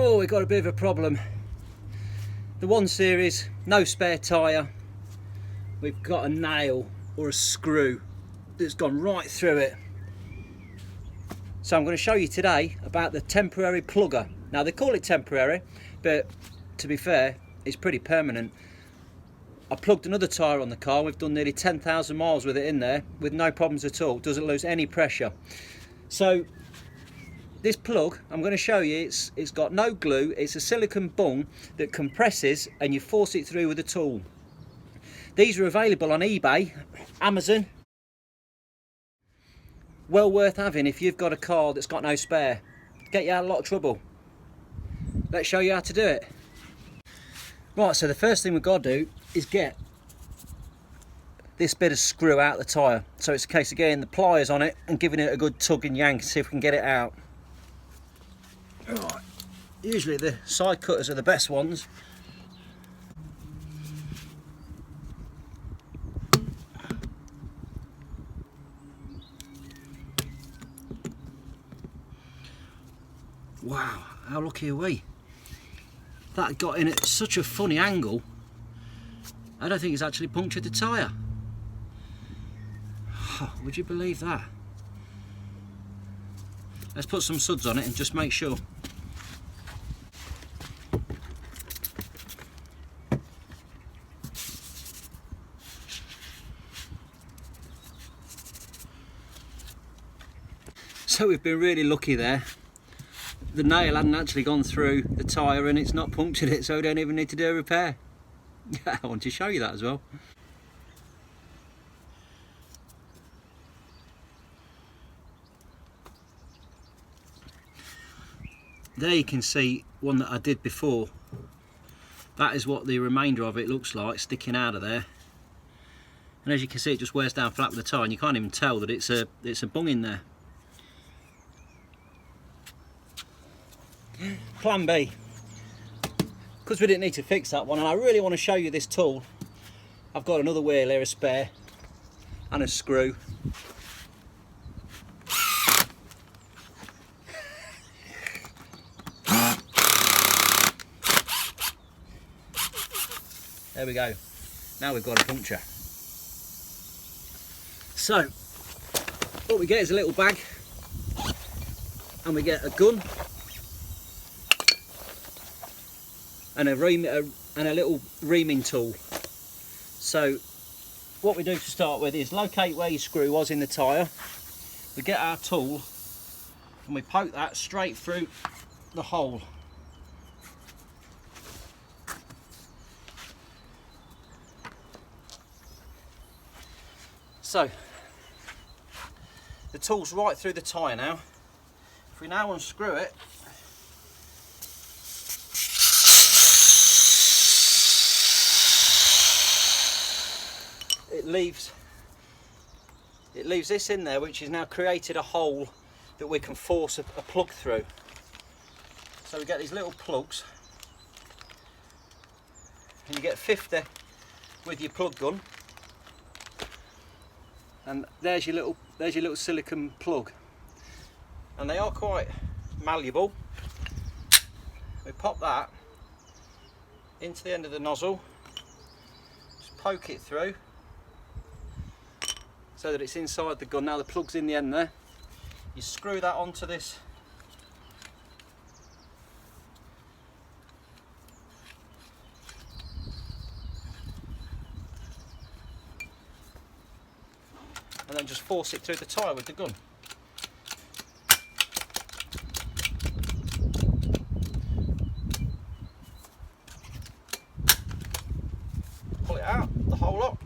Oh, we got a bit of a problem. The 1 Series, no spare tyre. We've got a nail or a screw that's gone right through it. So I'm going to show you today about the temporary plugger. Now they call it temporary, but to be fair, it's pretty permanent. I plugged another tyre on the car. We've done nearly 10,000 miles with it in there with no problems at all. Doesn't lose any pressure. So this plug, I'm going to show you, it's got no glue. It's a silicone bung that compresses and you force it through with a tool. These are available on eBay, Amazon. Well worth having if you've got a car that's got no spare. Get you out of a lot of trouble. Let's show you how to do it. Right, so the first thing we've got to do is get this bit of screw out the tyre. So it's a case of getting the pliers on it and giving it a good tug and yank and see if we can get it out. Right. Usually the side cutters are the best ones. Wow, how lucky are we? That got in at such a funny angle. I don't think it's actually punctured the tyre. Oh, would you believe that? Let's put some suds on it and just make sure. So we've been really lucky there. The nail hadn't actually gone through the tyre and it's not punctured it, so we don't even need to do a repair. Yeah, I want to show you that as well. There you can see one that I did before. That is what the remainder of it looks like, sticking out of there. And as you can see, it just wears down flat with the tyre and you can't even tell that it's a bung in there. Plan B, because we didn't need to fix that one and I really want to show you this tool. I've got another wheel here, a spare, and a screw. There we go. Now we've got a puncture. So what we get is a little bag and we get a gun and a little reaming tool. So what we do to start with is locate where your screw was in the tyre. We get our tool and we poke that straight through the hole. So the tool's right through the tyre now. If we now unscrew it, it leaves this in there, which has now created a hole that we can force a plug through. So we get these little plugs and you get 50 with your plug gun, and there's your little silicone plug, and they are quite malleable. We pop that into the end of the nozzle, just poke it through so that it's inside the gun. Now the plug's in the end there. You screw that onto this and then just force it through the tyre with the gun. Pull it out, the whole lot,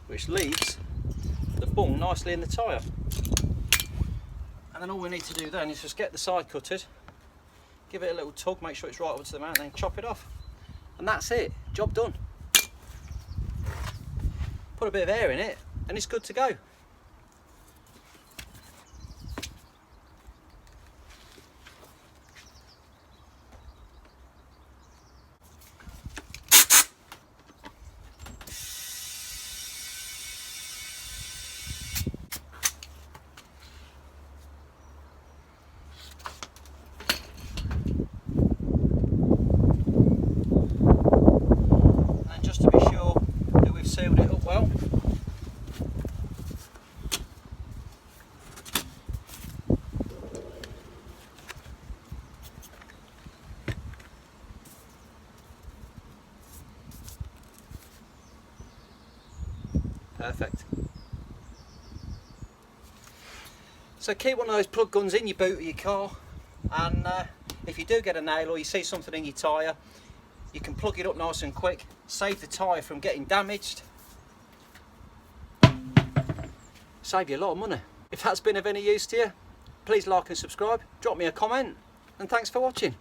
which leaves the bung nicely in the tyre. And then all we need to do then is just get the side cutters, give it a little tug, make sure it's right over to the mount, and then chop it off. And that's it, job done. Put a bit of air in it and it's good to go. Perfect. So keep one of those plug guns in your boot of your car, and if you do get a nail or you see something in your tyre, you can plug it up nice and quick, save the tyre from getting damaged, save you a lot of money. If that's been of any use to you, please like and subscribe, drop me a comment, and thanks for watching.